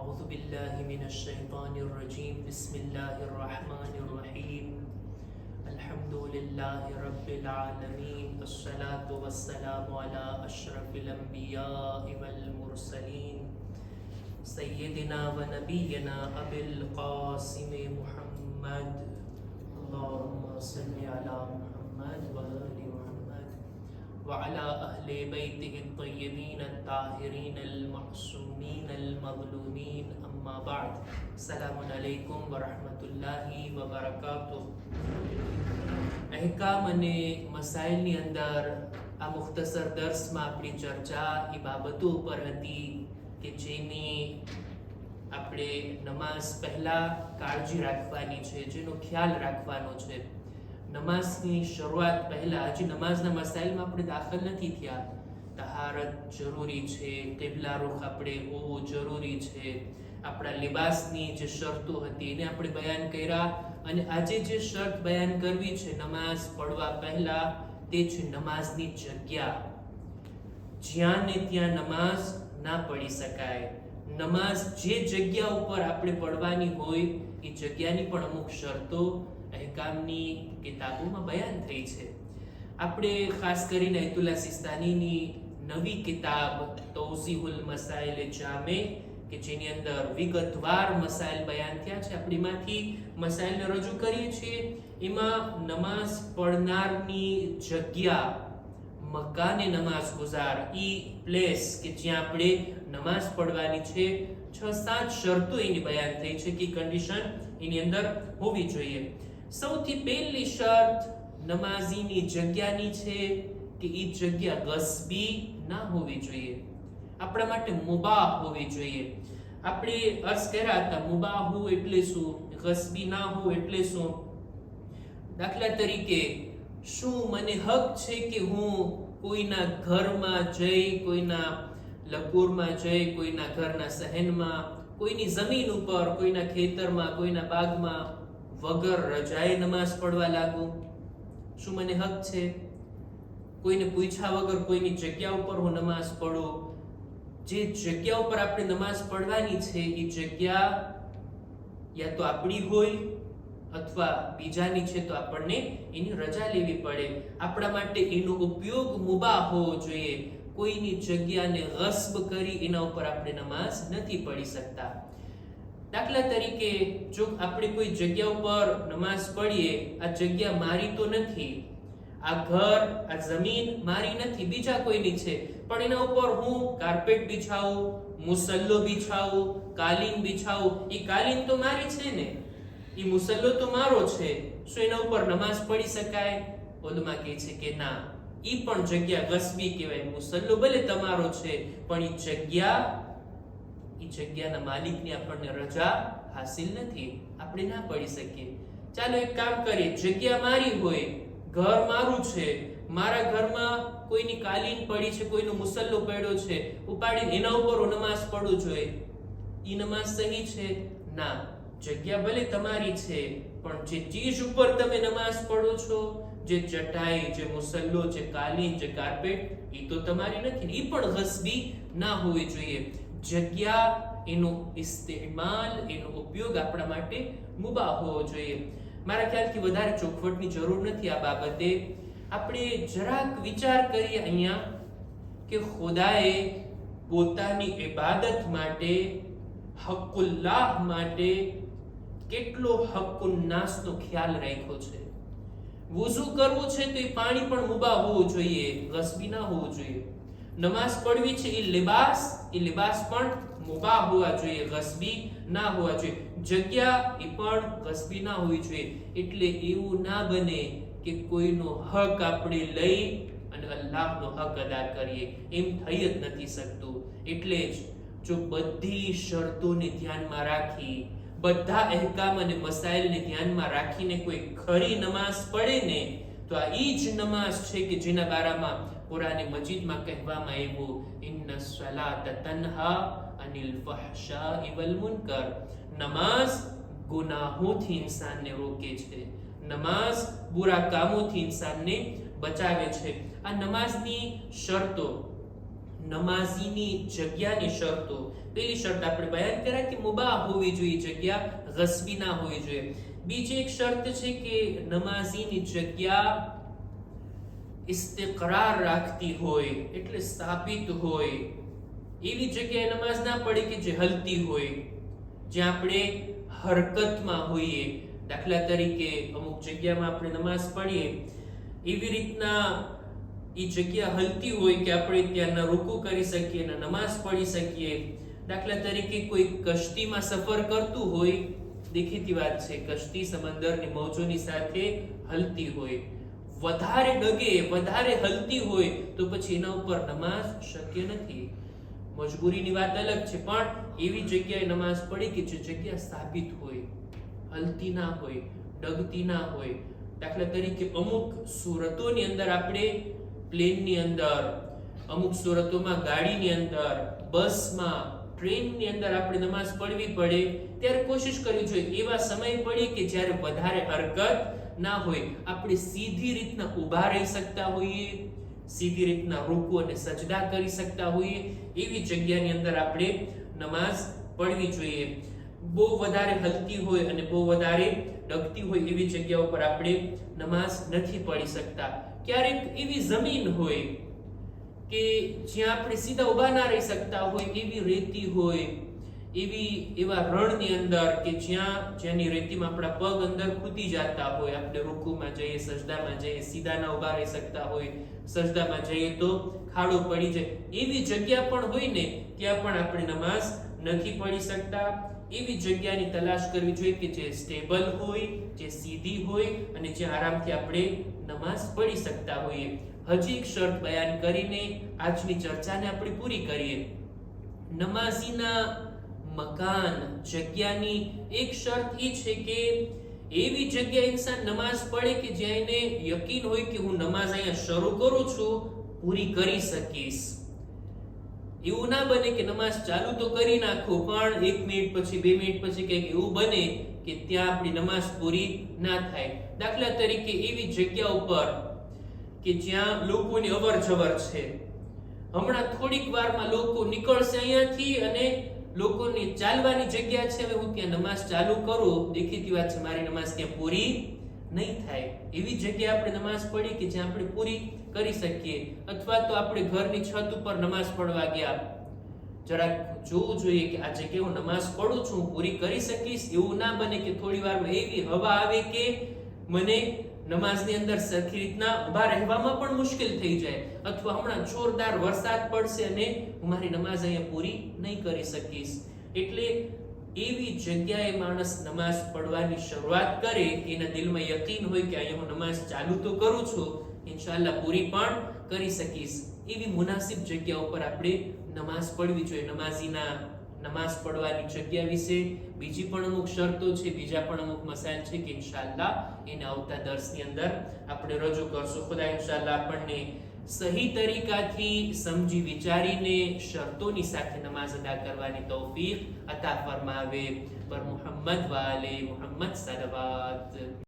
أعوذ بالله من الشيطان الرجيم بسم الله الرحمن الرحيم الحمد لله رب العالمين الصلاة والسلام على أشرف الأنبياء والمرسلين سيدنا ونبينا أبي القاسم محمد اللهم صل على محمد وآل محمد وعلى أهل بيته الطيبين الطاهرين المعصومين المظلومين أما بعد السلام عليكم ورحمة الله وبركاته અહેકામ અને મસાઇલની અંદર આ મુખ્તસર દર્સમાં આપણી ચર્ચા એ બાબતો ઉપર હતી કે જેની આપણે નમાઝ પહેલા કાળજી રાખવાની છે, જેનો ખ્યાલ રાખવાનો છે. નમાઝની શરૂઆત પહેલા હજી નમાઝના મસાઇલમાં આપણે દાખલ નથી થયા. તહારત જરૂરી છે, કિબલા રૂખ આપણે હોવું જરૂરી છે, આપણા લિબાસની જે શરતો હતી એને આપણે બયાન કર્યા. અને આજે જે શરત બયાન કરવી છે નમાઝ પડવા પહેલા તે છે નમાઝની જગ્યા. જ્યાં ને ત્યાં નમાઝ ના પડી શકાય. નમાઝ જે જગ્યા ઉપર આપણે પડવાની હોય એ જગ્યાની પણ અમુક શરતો અહેકામની કિતાબોમાં બયાન થઈ છે. આપણે ખાસ કરીને અયતુલ્લાહ સિસ્તાનીની નવી કિતાબ તૌઝીહુલ મસાઇલ જામે કે જેની અંદર વિગતવાર મસાઇલ બયાન થયા છે, આપણે એમાંથી મસાઇલને રજૂ કરીએ છીએ. એમાં નમાઝ પડનારની જગ્યા, મકાને નમાઝ ગુજાર, ઈ પ્લેસ કે જ્યાં આપણે નમાઝ પડવાની છે, 6-7 શરતો એની બયાન થઈ છે કે કન્ડિશન એની અંદર હોવી જોઈએ. સૌથી પહેલી શરત નમાઝીની જગ્યાની છે કે ઈ જગ્યા ગસ્બી ના હોવી જોઈએ, આપણા માટે મુબાહ હોવી જોઈએ. આપણે અર્થ કર્યા હતા મુબાહુ એટલે શું, ગસ્બી ના હો એટલે શું. દાખલા તરીકે શું મને હક છે કે હું કોઈના ઘરમાં જઈ, કોઈના લકુરમાં જઈ, કોઈના ઘરના સહેનમાં, કોઈની જમીન ઉપર, કોઈના ખેતરમાં, કોઈના બાગમાં વગર રજાએ નમાઝ પડવા લાગુ? શું મને હક છે? કોઈને પૂછ્યા વગર કોઈની જગ્યા ઉપર હું નમાઝ પડું? જે જગ્યા ઉપર આપણે નમાઝ પડવાની છે એ જગ્યા યા તો આપણી હોય અથવા બીજાની છે તો આપણને એની રજા લેવી પડે. આપણા માટે એનો ઉપયોગ મુબાહ હોવો જોઈએ. કોઈની જગ્યાને ગસ્બ કરી એના ઉપર આપણે નમાઝ નથી પડી શકતા. દાખલા તરીકે જો આપણે કોઈ જગ્યા ઉપર નમાઝ પડીએ, આ જગ્યા મારી તો નથી, આ ઘર, આ જમીન મારી નથી, બીજા કોઈની છે, પણ એના ઉપર હું કાર્પેટ બિછાવું, મુસલ્લો બિછાવું, કાલીન બિછાવું, એ કાલીન તો મારી છે ને, એ મુસલ્લો તો મારો છે, શું એના ઉપર નમાઝ પડી શકાય? ઉલમા કહે છે કે ના, ઈ પણ જગ્યા ગસ્બી કહેવાય. મુસલ્લો ભલે તમારો છે પણ ઈ જગ્યાના માલિકની આપણને રજા હાસિલ નથી, આપણે ના પડી શકીએ. ચાલો એક કામ કરીએ, જગ્યા મારી હોય, ઘર મારું છે, મારા ઘરમાં કોઈની કાલીન પડી છે, કોઈનો મુસલ્લો પડ્યો છે, ઉપાડીને એના ઉપર હું નમાઝ પડું જોઈએ, ઈ નમાઝ સહી છે? ના, જગ્યા ભલે તમારી છે પણ જે ચીજ ઉપર તમે નમાઝ પડો છો, જે ચટાઈ, જે મુસલ્લો, જે કાલીન, જે કાર્પેટ, ઈ તો તમારી નથી, ઈ પણ ગસ્બી ના હોવી જોઈએ. જગ્યા, એનો ઇસ્તેમાલ, એનો ઉપયોગ આપણા માટે મુબાહ હોવો જોઈએ. મારા ખ્યાલથી વધારે ચોખવટની જરૂર નથી આ બાબતે. આપણે જરાક વિચાર કરીએ અહીંયા કે ખુદાએ પોતાની ઇબાદત માટે, હક્કુલ્લાહ માટે કેટલો હક્કુન્નાસનો ખ્યાલ રાખ્યો છે. વુઝુ કરવું છે તો એ પાણી પણ મુબાહ હોવું જોઈએ, ગસ્બી ના હોવું જોઈએ. નમાઝ પડવી છે એ લિબાસ પણ મુબાહ હોવા જોઈએ, ગસ્બી ના હોવા જોઈએ. જગ્યા એ પણ ગસ્બી ના હોવી જોઈએ. એટલે એવું ના બને કે કોઈનો હક આપણે લઈ અને અલ્લાહનો હક અદા કરીએ, એમ થઈ જ નથી શકતું. એટલે જ જો બધી શરતોને ધ્યાનમાં રાખી, બધા અહેકામ અને મસાઇલને ધ્યાનમાં રાખીને કોઈ ખરી નમાઝ પડે ને, તો આ ઈ જ નમાઝ છે કે જેના બારામાં કુરાન મજીદમાં કહેવામાં આવ્યું, ઇન્ના સલાત તન્હા અનિલ ફહશાઈ વલ મુનકર. નમાઝ ગુનાહોથી ઇન્સાનને રોકે છે, નમાઝ બુરા કામોથી ઇન્સાનને બચાવે છે. આ નમાઝની શરતો, નમાઝીની જગ્યાની શરતો. પહેલી શરત આપણે બયાન કર્યા કે મુબાહ હોવી જોઈએ, જગ્યા ગસ્બી ના હોવી જોઈએ. બીજી એક શરત છે કે નમાઝીની જગ્યા ઇસ્તિકરાર રાખતી હોય, એટલે સ્થાપિત હોય. એવી જગ્યાએ નમાઝ ના પડે કે જે હલતી હોય, જ્યાં આપણે હરકતમાં હોઈએ. દાખલા તરીકે અમુક જગ્યામાં આપણે નમાઝ પઢીએ, એવી રીતના એ જગ્યા હલતી હોય કે આપણે ત્યાં ન રૂકુ કરી શકીએ, ન નમાઝ પઢી શકીએ. દાખલા તરીકે કોઈ કશ્તીમાં સફર કરતું હોય, દેખીતી વાત છે, કશ્તી સમંદરની મોજોની સાથે હલતી હોય, વધારે ડગે, વધારે હલતી હોય તો પછી એના ઉપર નમાઝ શક્ય નથી. મજબૂરીની વાત અલગ છે, પણ એવી જગ્યાએ નમાઝ પડી કે જે જગ્યા સ્થાપિત હોય, હલતી ના હોય, ડગતી ના હોય. દાખલા તરીકે અમુક સુરતોની અંદર આપણે પ્લેનની અંદર, અમુક સુરતોમાં ગાડીની અંદર, બસમાં, ટ્રેનની અંદર આપણે નમાઝ પઢવી પડે ત્યારે કોશિશ કરવી જોઈએ એવા સમય પડીએ કે જ્યારે વધારે હરકત ના હોય, આપણે સીધી રીતના ઊભા રહી શકતા હોઈએ, સીધી રીતના રૂકુ અને સજદા કરી શકતા હોઈએ, એવી જગ્યાની અંદર આપણે નમાઝ પઢવી જોઈએ. બહુ વધારે હલતી હોય અને બહુ વધારે ડગતી હોય એવી જગ્યા ઉપર આપણે નમાઝ નથી પઢી શકતા. ક્યારેક એવી જમીન હોય કે જ્યાં આપણે સીધા ઊભા ના રહી શકતા હોય, એવી રેતી હોય, એવા રણની અંદર કે જ્યાંની રેતીમાં આપણા પગ અંદર ખૂતી જતા હોય, આપણે રૂકુમાં જઈએ, સજદામાં જઈએ, સીધા ના ઊભા રહી શકતા હોય, સજદામાં જઈએ તો ખાડો પડી જાય, એવી જગ્યા પણ હોય ને, ત્યાં પણ આપણે નમાઝ નથી પઢી શકતા. એવી જગ્યાની તલાશ કરવી જોઈએ કે જે સ્ટેબલ હોય, જે સીધી હોય અને જ્યાં આરામથી આપણે નમાઝ પઢી શકતા હોઈએ. હજી એક શરત બયાન કરીને આજની ચર્ચાને આપણે પૂરી કરીએ. નમાઝીના મકાન, જગ્યાની એક શરત એ છે કે એવી જગ્યાએ ઇન્સાન નમાઝ પઢે કે જ્યાં એને યકીન હોય કે હું નમાઝ અહીંયા શરૂ કરું છું, પૂરી કરી શકીશ. એવું ના બને કે નમાઝ ચાલુ તો કરી નાખું પણ 1 મિનિટ પછી, 2 મિનિટ પછી કંઈક એવું બને કે ત્યાં આપણી નમાઝ પૂરી ના થાય. દાખલા તરીકે એવી જગ્યા ઉપર કે જ્યાં લોકોની અવર જવર છે, હમણાં થોડીક વારમાં લોકો નીકળશે અહીંયાથી અને લોકોની ચાલવાની જગ્યા છે, હવે હું ત્યાં નમાઝ ચાલુ કરું, દેખીતી વાત છે મારી નમાઝ ત્યાં પૂરી નહીં થાય. એવી જગ્યાએ આપણે નમાઝ પઢી કે જ્યાં આપણે પૂરી કરી શકીએ. અથવા તો આપણે ઘરની છત ઉપર નમાઝ પઢવા ગયા, જરાક જોવું જોઈએ કે આ જગ્યાએ હું નમાઝ પઢું છું, હું પૂરી કરી શકીશ. એવું ના બને કે થોડી વારમાં એવી હવા આવે કે મને નમાઝની અંદર સરખી રીતના ઊભા રહેવામાં પણ મુશ્કેલ થઈ જાય, અથવા હમણાં જોરદાર વરસાદ પડશે અને હું મારી નમાઝ અહીંયા પૂરી નહીં કરી શકીશ. એટલે એવી જગ્યાએ માણસ નમાઝ પઢવાની શરૂઆત કરે, એના દિલમાં યકીન હોય કે અહીંયા હું નમાઝ ચાલુ તો કરું છું, ઇન્શાઅલ્લાહ પૂરી પણ કરી શકીશ. એવી મુનાસિબ જગ્યા ઉપર આપણે નમાઝ પઢવી જોઈએ. નમાઝ પઢવાની જગ્યા વિશે બીજી પણ અમુક શરતો છે, બીજા પણ અમુક મસાઇલ છે કે ઇન્શાઅલ્લાહ એને આવતા દર્સની અંદર આપણે રજૂ કરશું. ખુદા ઇન્શાઅલ્લાહ આપણને સહી તરીકાથી સમજી વિચારીને શરતોની સાથે નમાઝ અદા કરવાની તૌફીક અતા ફરમાવે. પર મુહમ્મદ વાલે મુહમ્મદ સલવાત.